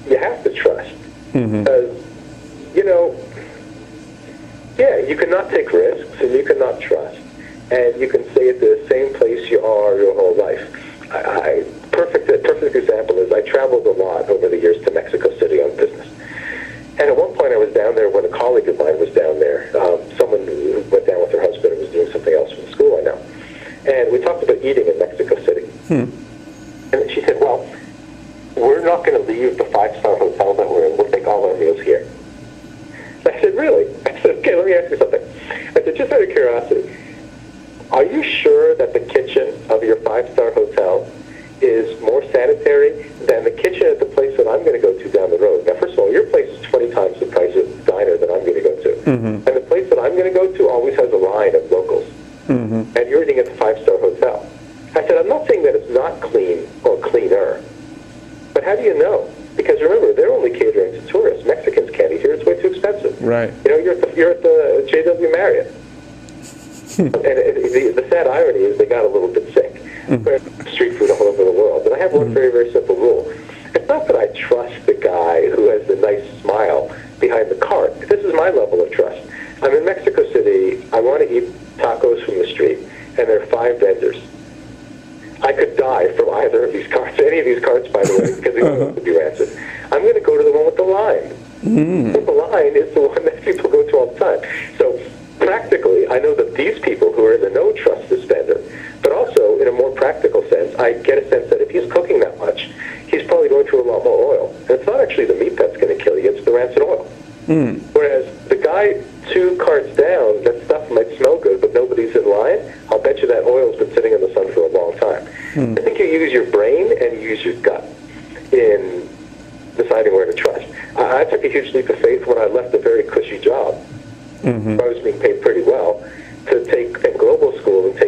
you have to trust. Because, you know, yeah, you cannot take risks and you cannot trust. And you can stay at the same place you are your whole life. Perfect example is I traveled a lot over the years to Mexico City on business. And at one point I was down there when a colleague of mine was down there. Someone who went down with her husband and was doing something else from school, I know. And we talked about eating in Mexico City. And she said, well, we're not going to leave the five-star hotel that we're in. We'll take all our meals here. I said, really? I said, okay, let me ask you something. I said, just out of curiosity, are you sure that the kitchen of your five-star hotel is more sanitary than the kitchen at the place that I'm going to go to down the road? Now, first of all, your place is 20 times the price of the diner that I'm going to go to. And the place that I'm going to go to always has a line of locals. And you're eating at the five-star hotel. I said, I'm not saying that it's not clean or cleaner, but how do you know? Because remember, they're only catering to tourists. Mexicans can't eat here. It's way too expensive. Right. You know, you're at the JW Marriott. And the sad irony is they got a little bit sick. Street food all over the world. And I have one very, very simple rule. It's not that I trust the guy who has the nice smile behind the cart. This is my level of trust. I'm in Mexico City. I want to eat tacos from the street, and there are 5 vendors. I could die from either of these carts, any of these carts, by the way, because they want to be rancid. I'm going to go to the one with the line. The line is the one that people go to all the time. So practically, I know that these people who are in the know trust this vendor, but also in a more practical sense, I get a sense that if he's cooking that much, he's probably going through a lot more oil. And it's not actually the meat that's going to kill you, it's the rancid oil. Whereas the guy 2 carts down, that stuff might smell good, but nobody's in line, I'll bet you that oil's been sitting in the sun for a long time. I think you use your brain and you use your gut in deciding where to trust. I took a huge leap of faith when I left a very cushy job. I was being paid pretty well to take a global school and